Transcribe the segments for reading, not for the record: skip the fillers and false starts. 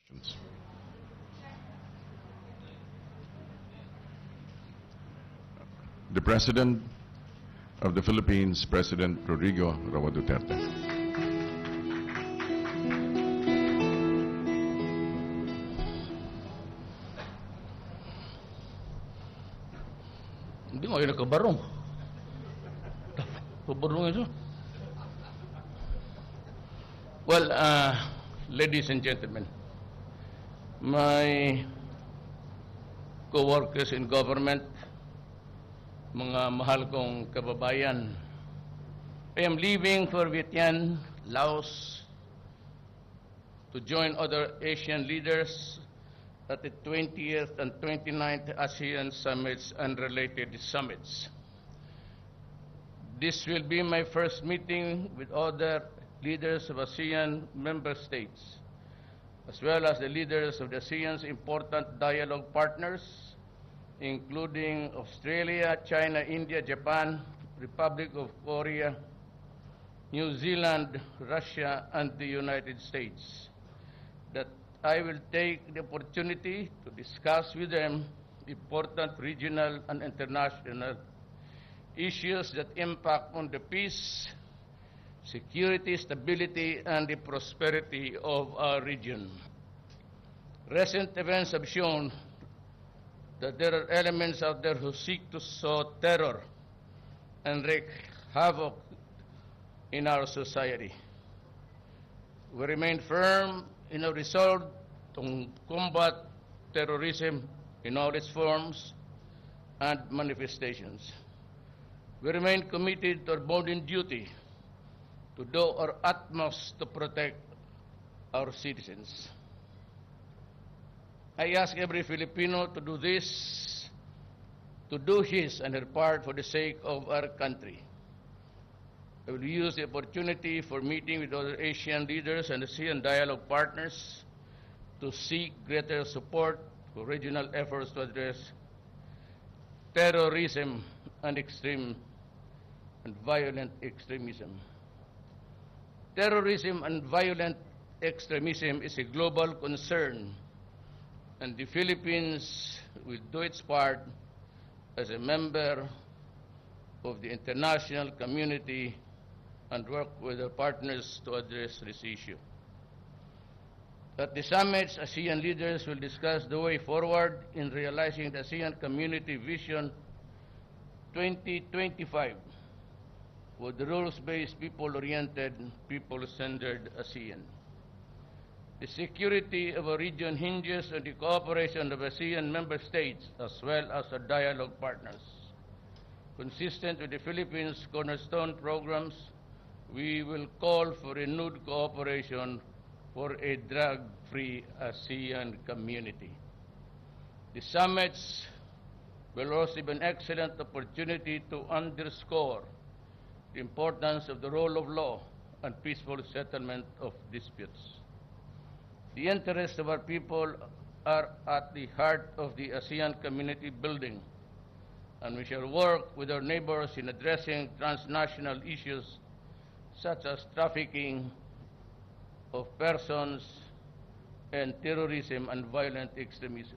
The President of the Philippines, President Rodrigo R. Duterte. Hindi mo kayo nakabarong. Kabarong ito. Well, ladies and gentlemen, my co-workers in government, mga mahal kong kababayan, I am leaving for Vietnam, Laos, to join other Asian leaders at the 20th and 29th ASEAN Summits and related summits. This will be my first meeting with other leaders of ASEAN member states, as well as the leaders of the ASEAN's important dialogue partners, including Australia, China, India, Japan, Republic of Korea, New Zealand, Russia, and the United States, that I will take the opportunity to discuss with them important regional and international issues that impact on the peace, security, stability, and the prosperity of our region. Recent events have shown that there are elements out there who seek to sow terror and wreak havoc in our society. We remain firm in our resolve to combat terrorism in all its forms and manifestations. We remain committed to our bounden duty to do our utmost to protect our citizens. I ask every Filipino to do this, to do his and her part for the sake of our country. I will use the opportunity for meeting with other Asian leaders and ASEAN dialogue partners to seek greater support for regional efforts to address terrorism and extreme and violent extremism. Terrorism and violent extremism is a global concern, and the Philippines will do its part as a member of the international community and work with our partners to address this issue. At the summits, ASEAN leaders will discuss the way forward in realizing the ASEAN Community Vision 2025 with the rules-based, people-oriented, people-centered ASEAN. The security of a region hinges on the cooperation of ASEAN member states as well as our dialogue partners. Consistent with the Philippines' cornerstone programs, we will call for renewed cooperation for a drug-free ASEAN community. The summits will also be an excellent opportunity to underscore the importance of the role of law and peaceful settlement of disputes. The interests of our people are at the heart of the ASEAN community building, and we shall work with our neighbors in addressing transnational issues such as trafficking of persons and terrorism and violent extremism.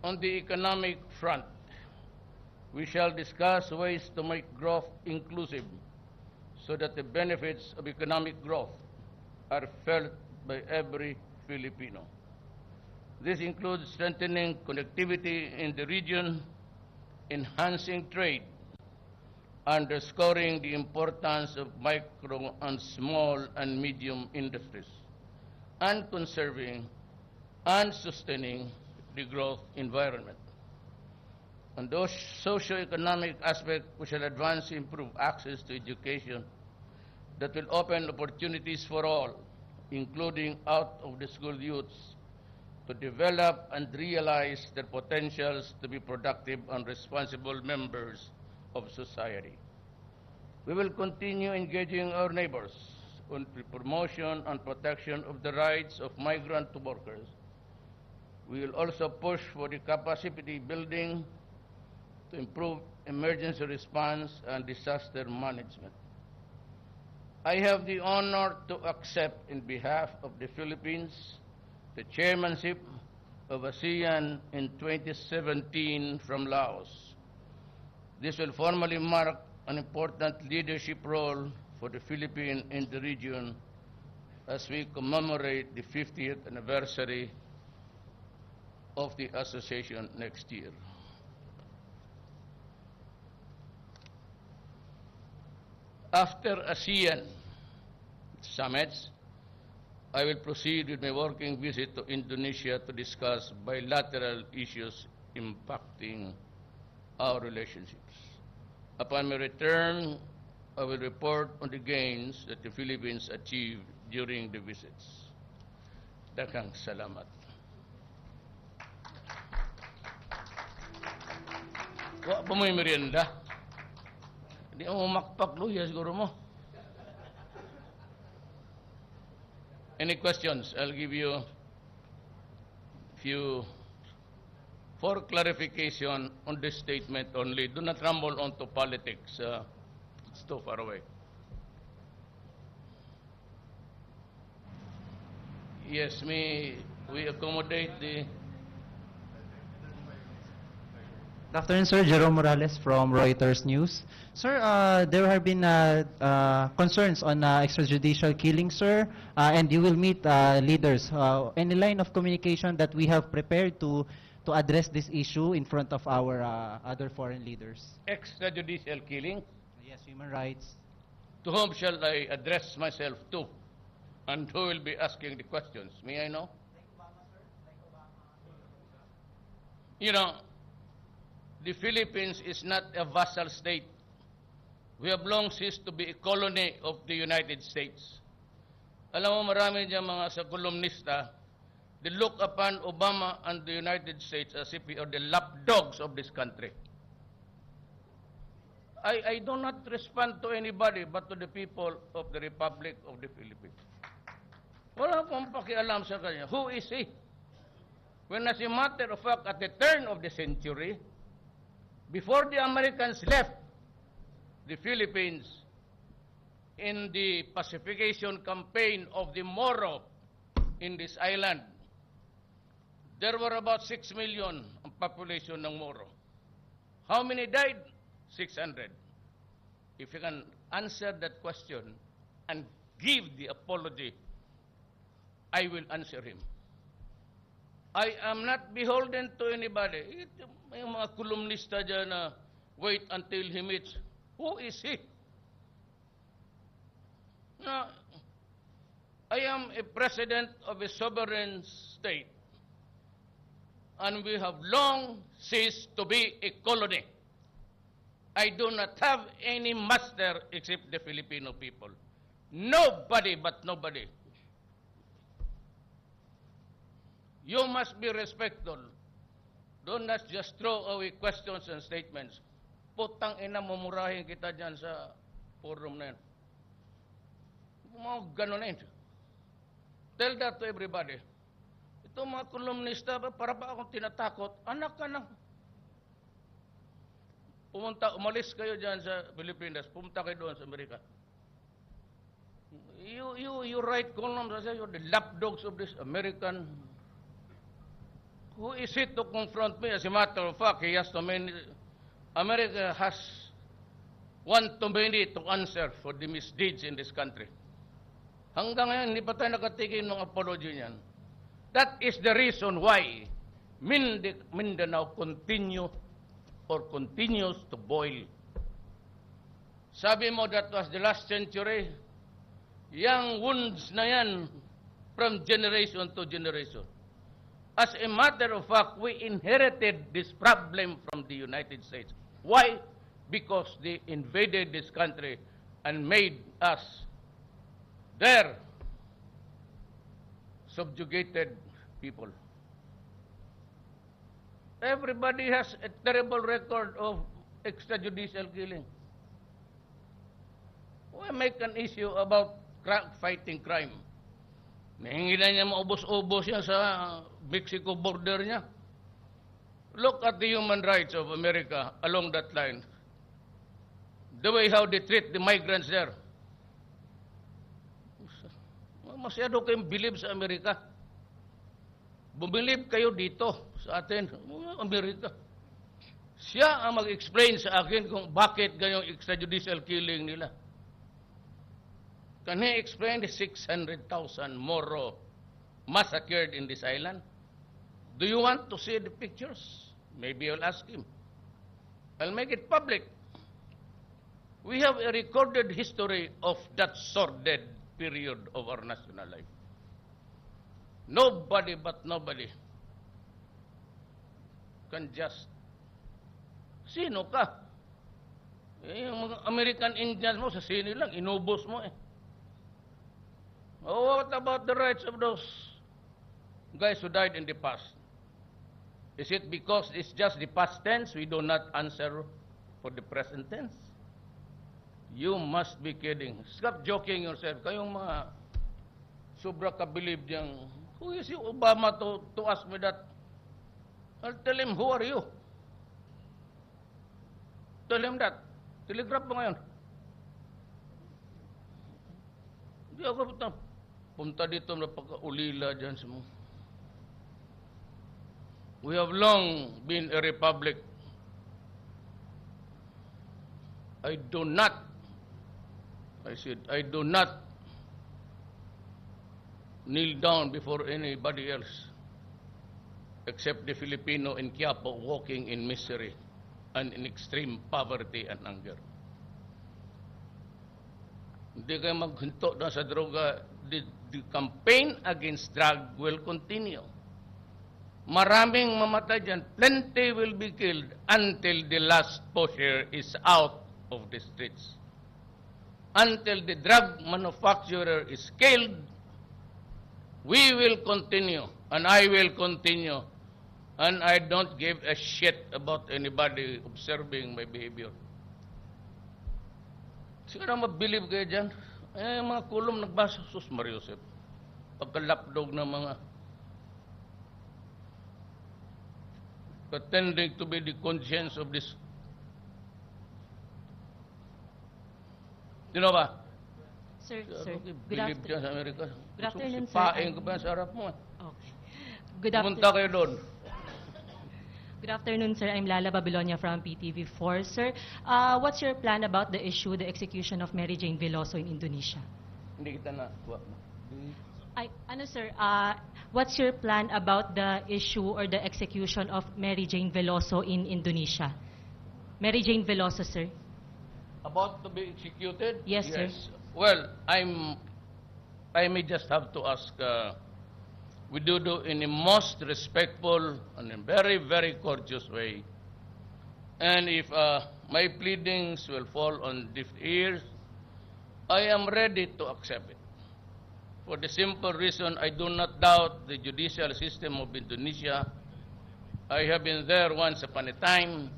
On the economic front, we shall discuss ways to make growth inclusive so that the benefits of economic growth are felt by every Filipino. This includes strengthening connectivity in the region, enhancing trade, underscoring the importance of micro and small and medium industries, and conserving and sustaining the growth environment. On those socio-economic aspects, we shall advance improve access to education that will open opportunities for all, including out-of-the-school youths, to develop and realize their potentials to be productive and responsible members of society. We will continue engaging our neighbors on the promotion and protection of the rights of migrant workers. We will also push for the capacity building to improve emergency response and disaster management. I have the honor to accept in behalf of the Philippines the chairmanship of ASEAN in 2017 from Laos. This will formally mark an important leadership role for the Philippines in the region as we commemorate the 50th anniversary of the association next year. After ASEAN Summits, I will proceed with my working visit to Indonesia to discuss bilateral issues impacting our relationships. Upon my return, I will report on the gains that the Philippines achieved during the visits. Daghang salamat. Wa pa mo'y merienda? Hindi mo makpak luya siguro mo. Any questions? I'll give you few for clarification on this statement only. Do not rumble onto politics. It's too far away. Yes, we accommodate the... Good afternoon, sir. Jerome Morales from Reuters News. Sir, there have been concerns on extrajudicial killing, sir, and you will meet leaders. Any line of communication that we have prepared to address this issue in front of our other foreign leaders? Extrajudicial killing? Yes, human rights. To whom shall I address myself to? And who will be asking the questions? May I know? You know, the Philippines is not a vassal state. We have long ceased to be a colony of the United States. Alam mo, marami dyan mga sa kolumnista, they look upon Obama and the United States as if we are the lapdogs of this country. I do not respond to anybody but to the people of the Republic of the Philippines. Wala akong pakialam sa kanya. Who is he? When as a matter of fact, at the turn of the century, before the Americans left the Philippines in the pacification campaign of the Moro in this island, there were about 6 million ang population ng Moro. How many died? 600. If you can answer that question and give the apology, I will answer him. I am not beholden to anybody. May mga kolumnista dyan na wait until he meets. Who is he? No, I am a president of a sovereign state, and we have long ceased to be a colony. I do not have any master except the Filipino people. Nobody but nobody. You must be respectful. Do not just throw away questions and statements. Putang ina, mumurahin kita dyan sa forum na yan. Mga ganun na yun. Tell that to everybody. Ito mga kolumnista, para ba akong tinatakot? Anak ka na. Umalis kayo dyan sa Pilipinas. Pumunta kayo doon sa Amerika. You write columns, you're the lapdogs of this American. Who is it to confront me? As a matter of fact, he has too many. America has one too many to answer for the misdeeds in this country. Hanggang ngayon, hindi pa tayo nakatigil ng apology niyan. That is the reason why Mindanao continues to boil. Sabi mo, that was the last century. Yang wounds na yan from generation to generation. As a matter of fact, we inherited this problem from the United States. Why? Because they invaded this country and made us their subjugated people. Everybody has a terrible record of extrajudicial killing. We make an issue about fighting crime. Nahingi na niya maubos-ubos niya sa Mexico border niya. Look at the human rights of America along that line. The way how they treat the migrants there. Masyado kayong believe sa Amerika. Bumilib kayo dito sa atin, Amerika. Siya ang mag-explain sa akin kung bakit ganyang extrajudicial killing nila. Can he explain the 600,000 Moro massacred in this island? Do you want to see the pictures? Maybe I'll ask him. I'll make it public. We have a recorded history of that sordid period of our national life. Nobody but nobody can just... Sino ka? Yung mga American Indians mo, sa sino lang, inubos mo eh. Oh, what about the rights of those guys who died in the past? Is it because it's just the past tense, we do not answer for the present tense? You must be kidding. Stop joking yourself. Kayong mga sobra ka-believe diyang, who is you, Obama, to ask me that? I'll tell him, who are you? Tell him that. Telegraph mo ngayon. Hindi ako punta dito na pagkaulila dyan sa mga. We have long been a republic. I do not kneel down before anybody else except the Filipino in Quiapo walking in misery and in extreme poverty and hunger. Hindi kayo maghinto na sa droga. The campaign against drug will continue. Maraming mamatay dyan. Plenty will be killed until the last pusher is out of the streets. Until the drug manufacturer is killed, we will continue, and I will continue, and I don't give a shit about anybody observing my behavior. Siguro mabilib kayo dyan. Eh, mga kulom nagbasa, sus Mariusep. Pagkalapdog ng mga pretending to be the conscience of this. You know ba? Sir, Good afternoon. Good afternoon, sir. Sipain ko ba sa harap mo? Okay. Good Pumunta afternoon. kayo doon. Good afternoon, sir. I'm Lala Babilonia from PTV4. Sir, what's your plan about the issue, the execution of Mary Jane Veloso in Indonesia? Hindi kita na. Sir, what's your plan about the issue or the execution of Mary Jane Veloso in Indonesia? Mary Jane Veloso, sir. About to be executed? Yes, sir. Well, I may just have to ask, we do in a most respectful and a very, very courteous way. And if my pleadings will fall on deaf ears, I am ready to accept it. For the simple reason, I do not doubt the judicial system of Indonesia. I have been there once upon a time,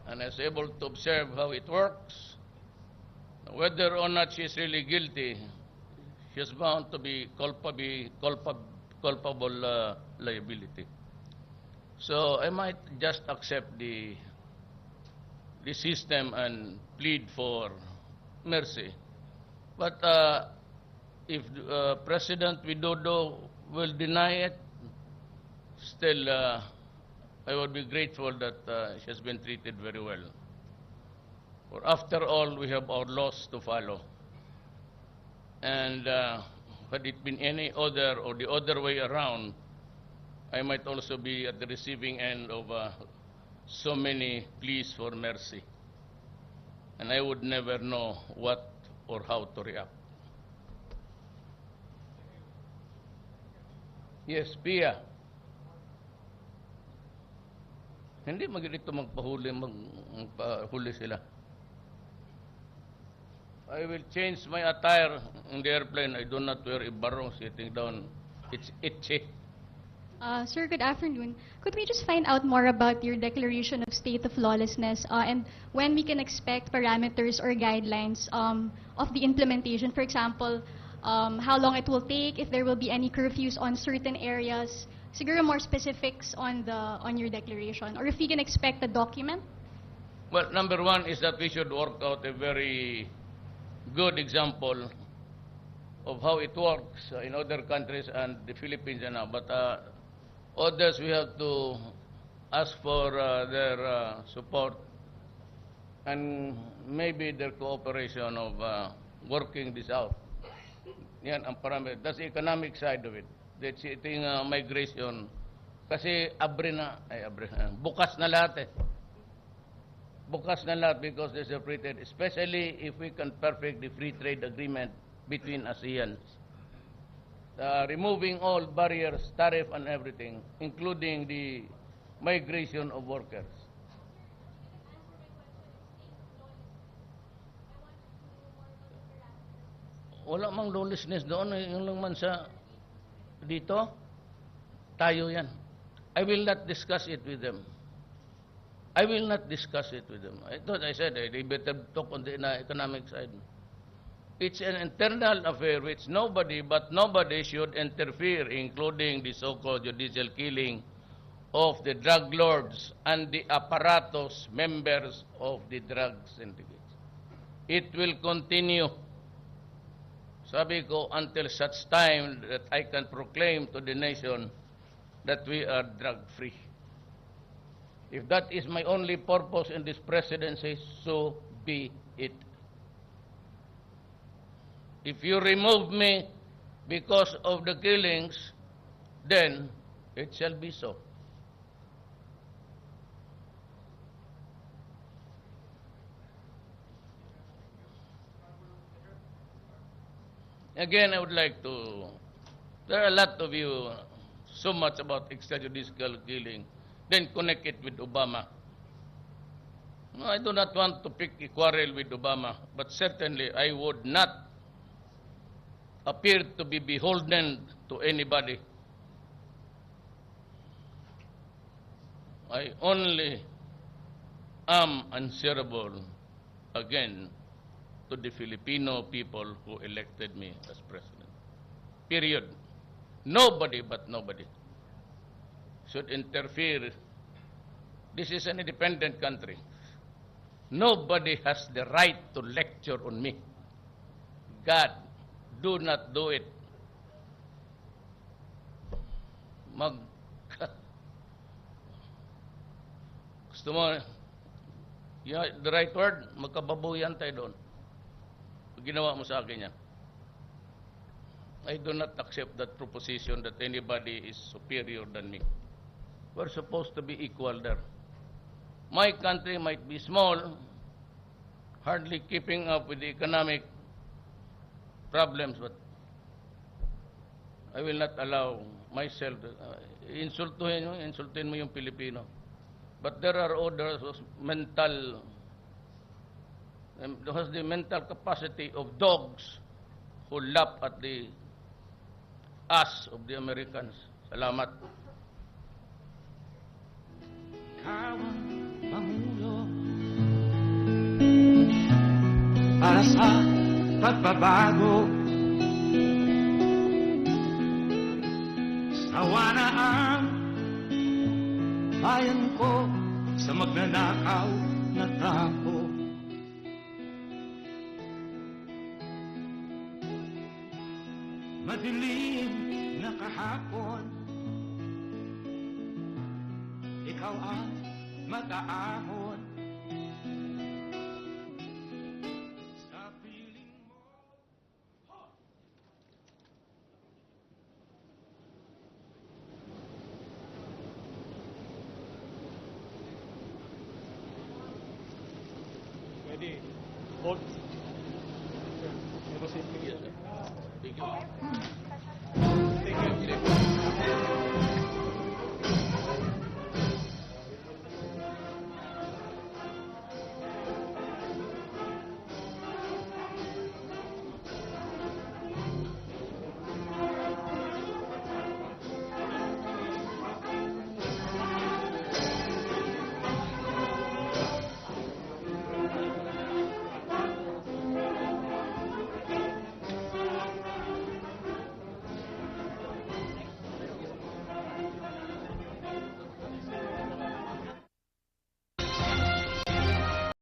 and I was able to observe how it works. Whether or not she is really guilty, she is bound to be culpable liability. So I might just accept the system and plead for mercy. But if President Widodo will deny it, still I would be grateful that she has been treated very well. For after all, we have our laws to follow. And had it been any other or the other way around, I might also be at the receiving end of so many pleas for mercy. And I would never know what or how to react. Yes, Pia. Hindi magdito magpahuli sila. I will change my attire in the airplane. I do not wear a barong sitting down. It's itchy. Sir, good afternoon. Could we just find out more about your declaration of state of lawlessness and when we can expect parameters or guidelines of the implementation? For example, how long it will take, if there will be any curfews on certain areas, siguro more specifics on your declaration, or if we can expect a document? Well, number one is that we should work out a very good example of how it works in other countries and the Philippines now. But Others, we have to ask for their support and maybe their cooperation of working this out. Yan ang parameter. That's the economic side of it. That's yung migration. Kasi bukas na lahat eh. Bukas na lahat because there's a free trade, especially if we can perfect the free trade agreement between ASEAN. Removing all barriers, tariff and everything, including the migration of workers. Wala mang lawlessness doon, yung lang man sa dito, tayo yan. I will not discuss it with them. I will not discuss it with them. I thought I said they better talk on the economic side. It's an internal affair which nobody should interfere, including the so-called judicial killing of the drug lords and the apparatus members of the drug syndicates. It will continue. Sabi ko, until such time that I can proclaim to the nation that we are drug-free. If that is my only purpose in this presidency, so be it. If you remove me because of the killings, then it shall be so. Again, I would like to, there are a lot of you, so much about extrajudicial killing, then connect it with Obama. No, I do not want to pick a quarrel with Obama, but certainly I would not appear to be beholden to anybody. I only am answerable again to the Filipino people who elected me as president. Period. Nobody but nobody should interfere. This is an independent country. Nobody has the right to lecture on me. God, do not do it. Gusto mo, the right word, magkababuyan tayo doon. Ginawa mo sa akin yan. I do not accept that proposition that anybody is superior than me. We're supposed to be equal there. My country might be small, hardly keeping up with the economic problems, but I will not allow myself to insultuhin mo yung Pilipino. But there are others who has the mental capacity of dogs who lap at the ass of the Americans. Salamat. Ikaw ang Pangulo para sa pagbabago. Sawa na ang bayan ko sa magnanakaw na tao. Madilim na kahapon, ikaw ang mag-aahon sa piling mo. Ready? Hold. Yes, sir. Thank you. Thank you.